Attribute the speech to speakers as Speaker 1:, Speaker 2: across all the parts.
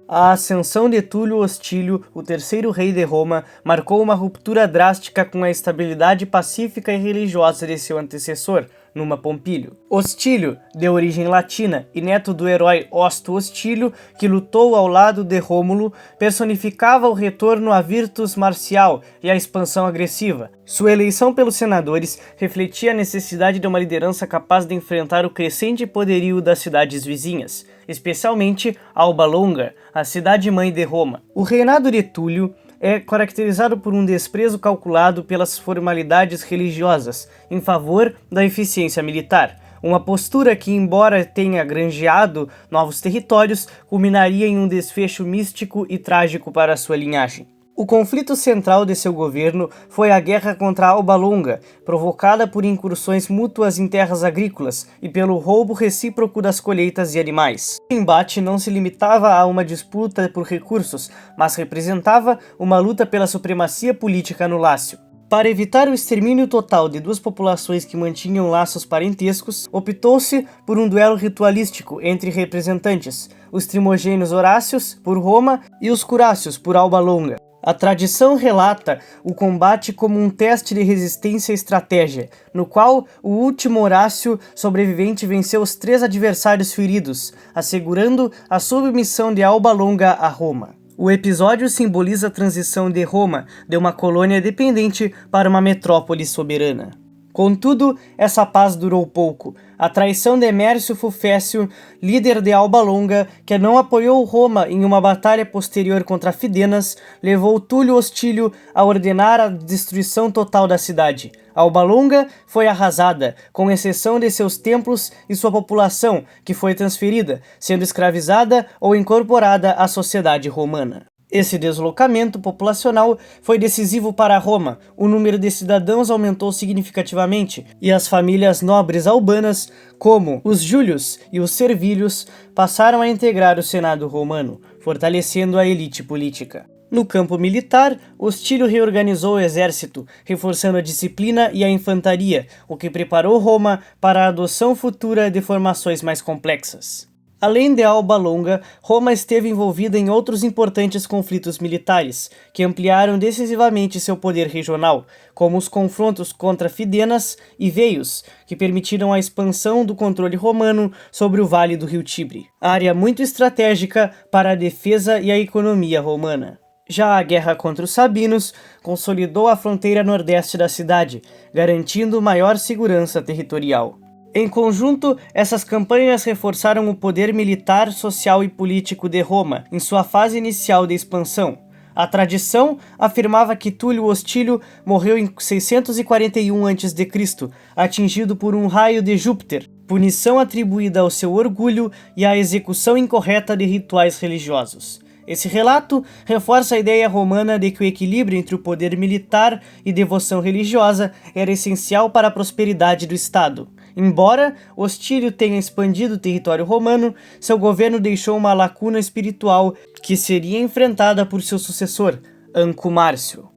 Speaker 1: A ascensão de Túlio Hostílio, o terceiro rei de Roma, marcou uma ruptura drástica com a estabilidade pacífica e religiosa de seu antecessor, Numa Pompílio. Hostílio, de origem latina e neto do herói Hosto Hostílio, que lutou ao lado de Rômulo, personificava o retorno à virtus marcial e à expansão agressiva. Sua eleição pelos senadores refletia a necessidade de uma liderança capaz de enfrentar o crescente poderio das cidades vizinhas, especialmente Alba Longa, a cidade-mãe de Roma. O reinado de Túlio é caracterizado por um desprezo calculado pelas formalidades religiosas em favor da eficiência militar, uma postura que, embora tenha granjeado novos territórios, culminaria em um desfecho místico e trágico para sua linhagem. O conflito central de seu governo foi a guerra contra Alba Longa, provocada por incursões mútuas em terras agrícolas e pelo roubo recíproco das colheitas e animais. O embate não se limitava a uma disputa por recursos, mas representava uma luta pela supremacia política no Lácio. Para evitar o extermínio total de duas populações que mantinham laços parentescos, optou-se por um duelo ritualístico entre representantes, os Trimogênios Horácios, por Roma, e os Curácios, por Alba Longa. A tradição relata o combate como um teste de resistência e estratégia, no qual o último Horácio sobrevivente venceu os 3 adversários feridos, assegurando a submissão de Alba Longa a Roma. O episódio simboliza a transição de Roma de uma colônia dependente para uma metrópole soberana. Contudo, essa paz durou pouco. A traição de Mércio Fufécio, líder de Alba Longa, que não apoiou Roma em uma batalha posterior contra Fidenas, levou Túlio Hostílio a ordenar a destruição total da cidade. Alba Longa foi arrasada, com exceção de seus templos e sua população, que foi transferida, sendo escravizada ou incorporada à sociedade romana. Esse deslocamento populacional foi decisivo para Roma. O número de cidadãos aumentou significativamente e as famílias nobres albanas, como os Júlios e os Servílios, passaram a integrar o Senado romano, fortalecendo a elite política. No campo militar, Hostílio reorganizou o exército, reforçando a disciplina e a infantaria, o que preparou Roma para a adoção futura de formações mais complexas. Além de Alba Longa, Roma esteve envolvida em outros importantes conflitos militares, que ampliaram decisivamente seu poder regional, como os confrontos contra Fidenas e Veios, que permitiram a expansão do controle romano sobre o vale do rio Tibre, área muito estratégica para a defesa e a economia romana. Já a guerra contra os Sabinos consolidou a fronteira nordeste da cidade, garantindo maior segurança territorial. Em conjunto, essas campanhas reforçaram o poder militar, social e político de Roma, em sua fase inicial de expansão. A tradição afirmava que Túlio Hostílio morreu em 641 a.C., atingido por um raio de Júpiter, punição atribuída ao seu orgulho e à execução incorreta de rituais religiosos. Esse relato reforça a ideia romana de que o equilíbrio entre o poder militar e devoção religiosa era essencial para a prosperidade do Estado. Embora Hostílio tenha expandido o território romano, seu governo deixou uma lacuna espiritual que seria enfrentada por seu sucessor, Anco Márcio.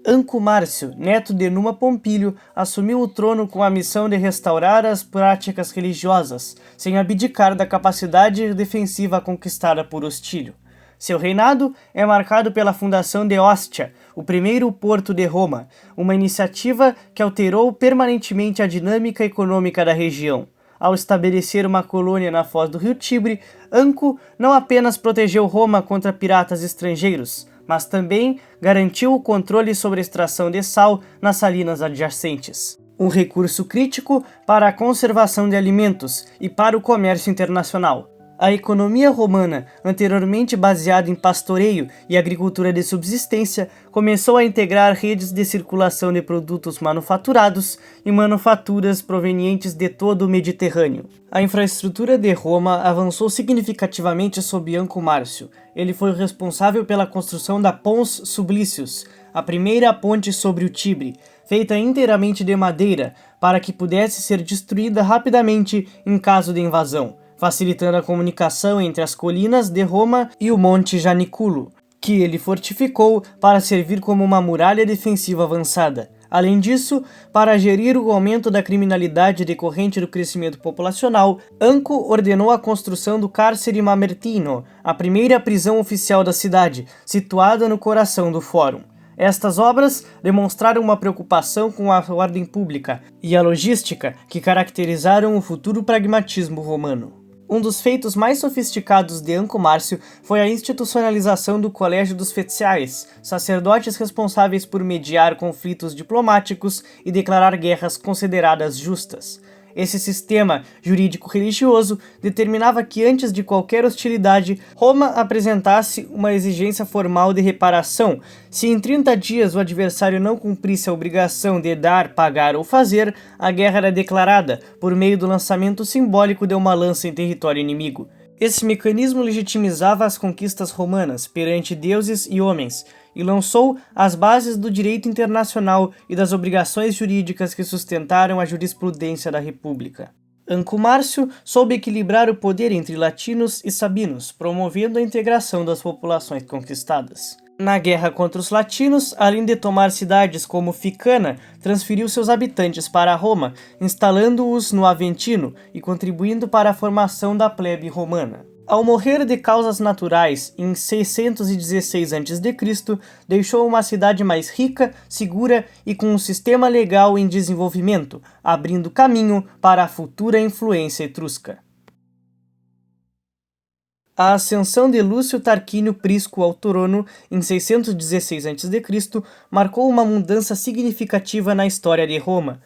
Speaker 1: Anco Márcio, neto de Numa Pompílio, assumiu o trono com a missão de restaurar as práticas religiosas, sem abdicar da capacidade defensiva conquistada por Hostílio. Seu reinado é marcado pela fundação de Ostia, o primeiro porto de Roma, uma iniciativa que alterou permanentemente a dinâmica econômica da região. Ao estabelecer uma colônia na foz do rio Tibre, Anco não apenas protegeu Roma contra piratas estrangeiros, mas também garantiu o controle sobre a extração de sal nas salinas adjacentes, um recurso crítico para a conservação de alimentos e para o comércio internacional. A economia romana, anteriormente baseada em pastoreio e agricultura de subsistência, começou a integrar redes de circulação de produtos manufaturados e manufaturas provenientes de todo o Mediterrâneo. A infraestrutura de Roma avançou significativamente sob Anco Márcio. Ele foi o responsável pela construção da Pons Sublicius, a primeira ponte sobre o Tibre, feita inteiramente de madeira, para que pudesse ser destruída rapidamente em caso de invasão, facilitando a comunicação entre as colinas de Roma e o Monte Janiculo, que ele fortificou para servir como uma muralha defensiva avançada. Além disso, para gerir o aumento da criminalidade decorrente do crescimento populacional, Anco ordenou a construção do Cárcere Mamertino, a primeira prisão oficial da cidade, situada no coração do Fórum. Estas obras demonstraram uma preocupação com a ordem pública e a logística que caracterizaram o futuro pragmatismo romano. Um dos feitos mais sofisticados de Anco Márcio foi a institucionalização do Colégio dos Fetiaes, sacerdotes responsáveis por mediar conflitos diplomáticos e declarar guerras consideradas justas. Esse sistema jurídico-religioso determinava que antes de qualquer hostilidade, Roma apresentasse uma exigência formal de reparação. Se em 30 dias o adversário não cumprisse a obrigação de dar, pagar ou fazer, a guerra era declarada, por meio do lançamento simbólico de uma lança em território inimigo. Esse mecanismo legitimizava as conquistas romanas perante deuses e homens, e lançou as bases do direito internacional e das obrigações jurídicas que sustentaram a jurisprudência da República. Anco Márcio soube equilibrar o poder entre latinos e sabinos, promovendo a integração das populações conquistadas. Na guerra contra os latinos, além de tomar cidades como Ficana, transferiu seus habitantes para Roma, instalando-os no Aventino e contribuindo para a formação da plebe romana. Ao morrer de causas naturais em 616 a.C., deixou uma cidade mais rica, segura e com um sistema legal em desenvolvimento, abrindo caminho para a futura influência etrusca. A ascensão de Lúcio Tarquínio Prisco ao trono em 616 a.C. marcou uma mudança significativa na história de Roma.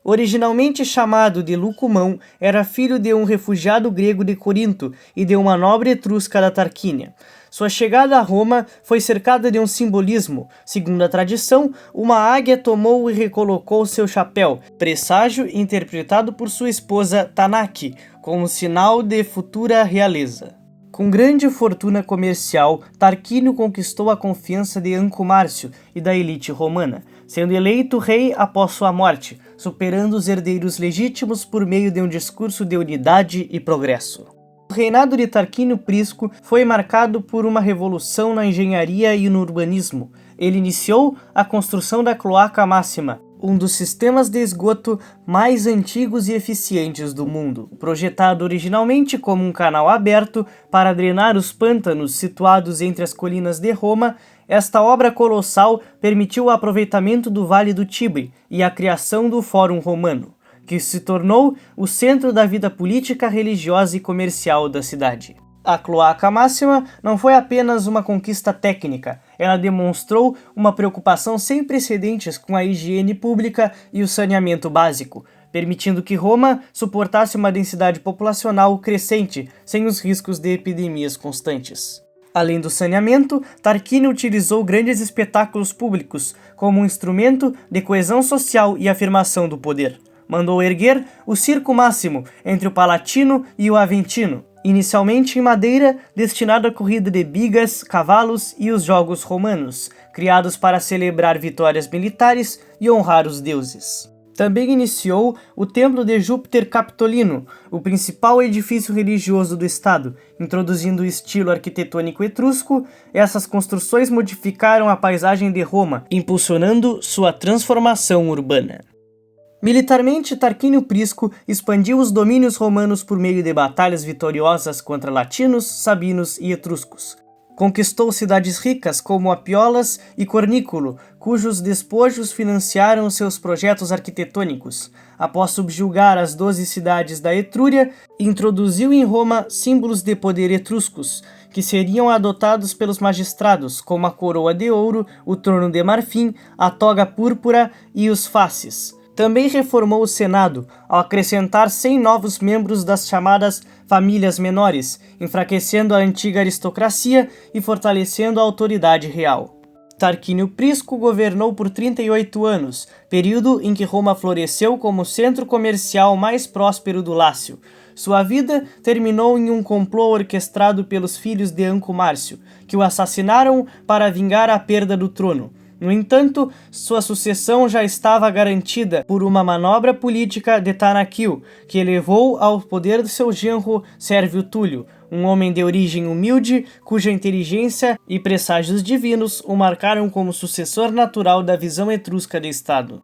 Speaker 1: Originalmente chamado de Lucumão, era filho de um refugiado grego de Corinto e de uma nobre etrusca da Tarquínia. Sua chegada a Roma foi cercada de um simbolismo. Segundo a tradição, uma águia tomou e recolocou seu chapéu, presságio interpretado por sua esposa Tanaki, como sinal de futura realeza. Com grande fortuna comercial, Tarquínio conquistou a confiança de Anco Márcio e da elite romana, sendo eleito rei após sua morte, superando os herdeiros legítimos por meio de um discurso de unidade e progresso. O reinado de Tarquínio Prisco foi marcado por uma revolução na engenharia e no urbanismo. Ele iniciou a construção da Cloaca Máxima, um dos sistemas de esgoto mais antigos e eficientes do mundo. Projetado originalmente como um canal aberto para drenar os pântanos situados entre as colinas de Roma, esta obra colossal permitiu o aproveitamento do Vale do Tibre e a criação do Fórum Romano, que se tornou o centro da vida política, religiosa e comercial da cidade. A Cloaca Máxima não foi apenas uma conquista técnica, ela demonstrou uma preocupação sem precedentes com a higiene pública e o saneamento básico, permitindo que Roma suportasse uma densidade populacional crescente, sem os riscos de epidemias constantes. Além do saneamento, Tarquínio utilizou grandes espetáculos públicos como um instrumento de coesão social e afirmação do poder. Mandou erguer o Circo Máximo entre o Palatino e o Aventino, inicialmente em madeira, destinado à corrida de bigas, cavalos e os jogos romanos, criados para celebrar vitórias militares e honrar os deuses. Também iniciou o Templo de Júpiter Capitolino, o principal edifício religioso do estado. Introduzindo o estilo arquitetônico etrusco, essas construções modificaram a paisagem de Roma, impulsionando sua transformação urbana. Militarmente, Tarquínio Prisco expandiu os domínios romanos por meio de batalhas vitoriosas contra latinos, sabinos e etruscos. Conquistou cidades ricas como Apiolas e Cornículo, cujos despojos financiaram seus projetos arquitetônicos. Após subjugar as 12 cidades da Etrúria, introduziu em Roma símbolos de poder etruscos, que seriam adotados pelos magistrados, como a coroa de ouro, o trono de marfim, a toga púrpura e os fasces. Também reformou o Senado, ao acrescentar 100 novos membros das chamadas famílias menores, enfraquecendo a antiga aristocracia e fortalecendo a autoridade real. Tarquínio Prisco governou por 38 anos, período em que Roma floresceu como centro comercial mais próspero do Lácio. Sua vida terminou em um complô orquestrado pelos filhos de Anco Márcio, que o assassinaram para vingar a perda do trono. No entanto, sua sucessão já estava garantida por uma manobra política de Tanaquil, que elevou ao poder do seu genro Sérvio Túlio, um homem de origem humilde, cuja inteligência e presságios divinos o marcaram como sucessor natural da visão etrusca de Estado.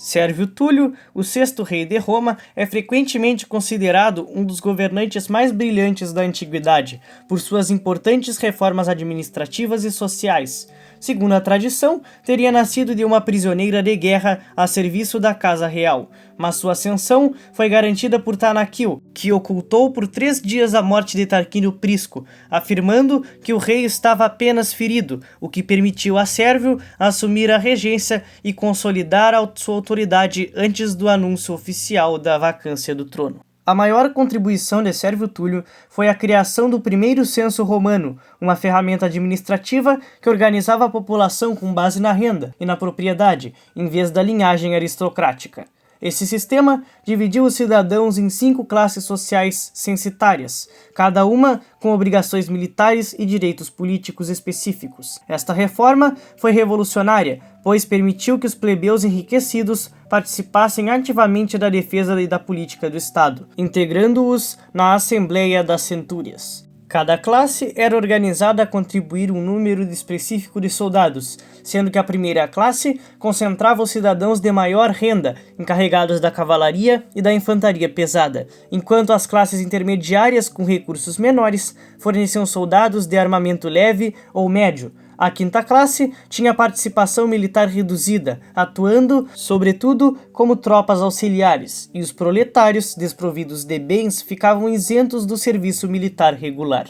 Speaker 1: Sérvio Túlio, o sexto rei de Roma, é frequentemente considerado um dos governantes mais brilhantes da antiguidade, por suas importantes reformas administrativas e sociais. Segundo a tradição, teria nascido de uma prisioneira de guerra a serviço da casa real, mas sua ascensão foi garantida por Tanaquil, que ocultou por 3 dias a morte de Tarquínio Prisco, afirmando que o rei estava apenas ferido, o que permitiu a Sérvio assumir a regência e consolidar sua autoridade antes do anúncio oficial da vacância do trono. A maior contribuição de Sérvio Túlio foi a criação do primeiro censo romano, uma ferramenta administrativa que organizava a população com base na renda e na propriedade, em vez da linhagem aristocrática. Esse sistema dividiu os cidadãos em 5 classes sociais censitárias, cada uma com obrigações militares e direitos políticos específicos. Esta reforma foi revolucionária, pois permitiu que os plebeus enriquecidos participassem ativamente da defesa e da política do Estado, integrando-os na Assembleia das Centúrias. Cada classe era organizada a contribuir um número específico de soldados, sendo que a primeira classe concentrava os cidadãos de maior renda, encarregados da cavalaria e da infantaria pesada, enquanto as classes intermediárias com recursos menores forneciam soldados de armamento leve ou médio. A quinta classe tinha participação militar reduzida, atuando, sobretudo, como tropas auxiliares, e os proletários, desprovidos de bens, ficavam isentos do serviço militar regular.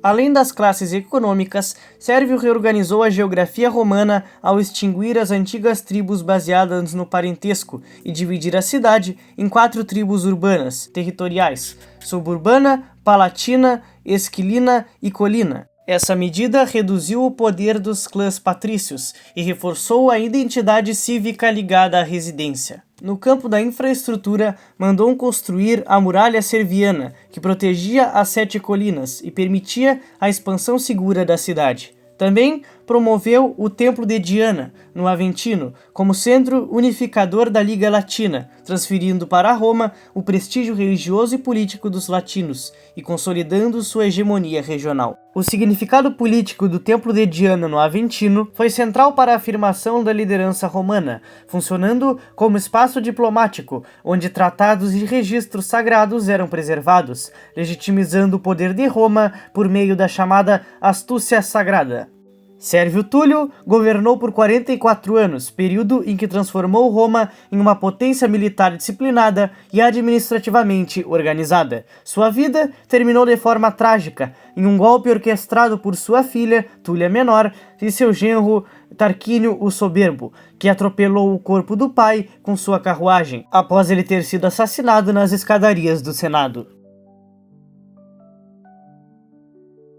Speaker 1: Além das classes econômicas, Sérvio reorganizou a geografia romana ao extinguir as antigas tribos baseadas no parentesco e dividir a cidade em 4 tribos urbanas, territoriais: suburbana, palatina, esquilina e colina. Essa medida reduziu o poder dos clãs patrícios e reforçou a identidade cívica ligada à residência. No campo da infraestrutura, mandou construir a muralha serviana, que protegia as 7 colinas e permitia a expansão segura da cidade. Também promoveu o Templo de Diana, no Aventino, como centro unificador da Liga Latina, transferindo para Roma o prestígio religioso e político dos latinos e consolidando sua hegemonia regional. O significado político do Templo de Diana no Aventino foi central para a afirmação da liderança romana, funcionando como espaço diplomático, onde tratados e registros sagrados eram preservados, legitimizando o poder de Roma por meio da chamada astúcia sagrada. Sérvio Túlio governou por 44 anos, período em que transformou Roma em uma potência militar disciplinada e administrativamente organizada. Sua vida terminou de forma trágica, em um golpe orquestrado por sua filha, Túlia Menor, e seu genro, Tarquínio o Soberbo, que atropelou o corpo do pai com sua carruagem, após ele ter sido assassinado nas escadarias do Senado.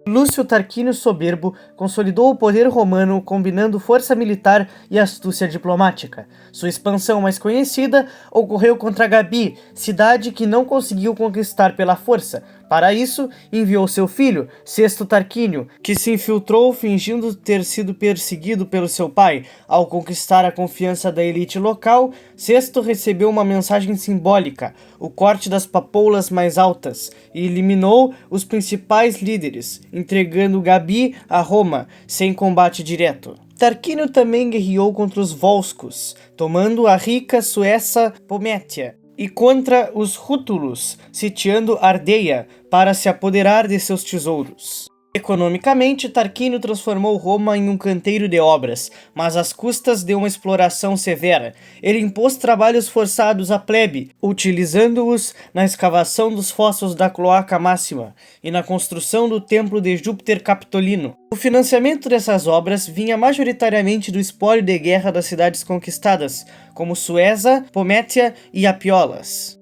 Speaker 1: Lúcio Tarquínio Soberbo consolidou o poder romano combinando força militar e astúcia diplomática. Sua expansão mais conhecida ocorreu contra Gabi, cidade que não conseguiu conquistar pela força. Para isso, enviou seu filho, Sexto Tarquínio, que se infiltrou fingindo ter sido perseguido pelo seu pai. Ao conquistar a confiança da elite local, Sexto recebeu uma mensagem simbólica, o corte das papoulas mais altas, e eliminou os principais líderes, entregando Gabi a Roma, sem combate direto. Tarquínio também guerreou contra os Volscos, tomando a rica Suessa Pométia, e contra os Rútulos, sitiando Ardeia para se apoderar de seus tesouros. Economicamente, Tarquínio transformou Roma em um canteiro de obras, mas às custas de uma exploração severa. Ele impôs trabalhos forçados à plebe, utilizando-os na escavação dos fossos da Cloaca Máxima e na construção do templo de Júpiter Capitolino. O financiamento dessas obras vinha majoritariamente do espólio de guerra das cidades conquistadas, como Sueza, Pométia e Apiolas.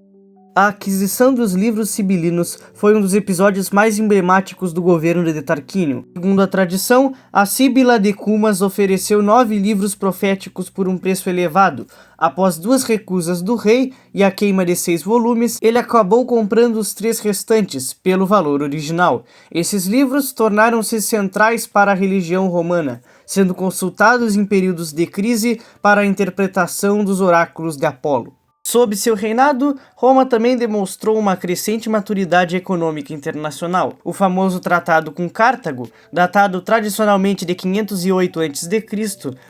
Speaker 1: A aquisição dos livros sibilinos foi um dos episódios mais emblemáticos do governo de Tarquínio. Segundo a tradição, a Síbila de Cumas ofereceu 9 livros proféticos por um preço elevado. Após 2 recusas do rei e a queima de 6 volumes, ele acabou comprando os 3 restantes, pelo valor original. Esses livros tornaram-se centrais para a religião romana, sendo consultados em períodos de crise para a interpretação dos oráculos de Apolo. Sob seu reinado, Roma também demonstrou uma crescente maturidade econômica internacional. O famoso tratado com Cartago, datado tradicionalmente de 508 a.C.,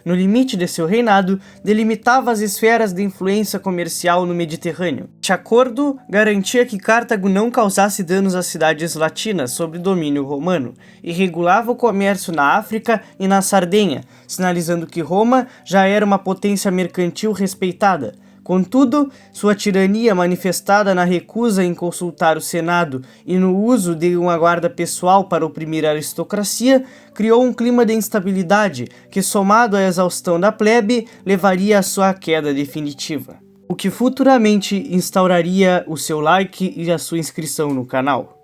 Speaker 1: no limite de seu reinado, delimitava as esferas de influência comercial no Mediterrâneo. Este acordo garantia que Cartago não causasse danos às cidades latinas sob domínio romano e regulava o comércio na África e na Sardenha, sinalizando que Roma já era uma potência mercantil respeitada. Contudo, sua tirania manifestada na recusa em consultar o Senado e no uso de uma guarda pessoal para oprimir a aristocracia, criou um clima de instabilidade que, somado à exaustão da plebe, levaria à sua queda definitiva. O que futuramente instauraria o seu like e a sua inscrição no canal.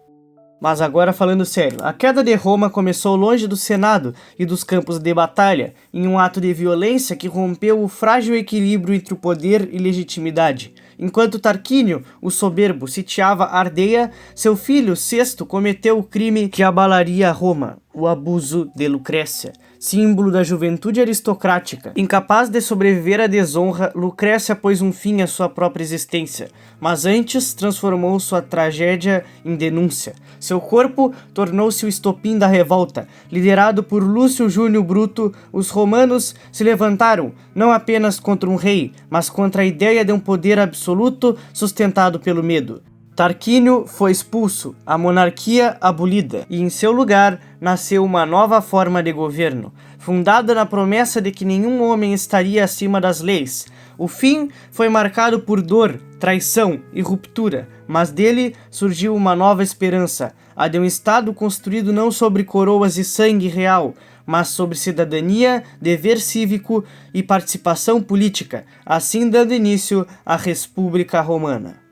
Speaker 1: Mas agora falando sério, a queda de Roma começou longe do Senado e dos campos de batalha, em um ato de violência que rompeu o frágil equilíbrio entre o poder e legitimidade. Enquanto Tarquínio, o soberbo, sitiava Ardea, seu filho Sexto cometeu o crime que abalaria Roma, o abuso de Lucrécia, símbolo da juventude aristocrática. Incapaz de sobreviver à desonra, Lucrécia pôs um fim à sua própria existência, mas antes transformou sua tragédia em denúncia. Seu corpo tornou-se o estopim da revolta. Liderado por Lúcio Júnior Bruto, os romanos se levantaram não apenas contra um rei, mas contra a ideia de um poder absoluto sustentado pelo medo. Tarquínio foi expulso, a monarquia abolida, e em seu lugar nasceu uma nova forma de governo, fundada na promessa de que nenhum homem estaria acima das leis. O fim foi marcado por dor, traição e ruptura, mas dele surgiu uma nova esperança, a de um Estado construído não sobre coroas e sangue real, mas sobre cidadania, dever cívico e participação política, assim dando início à República Romana.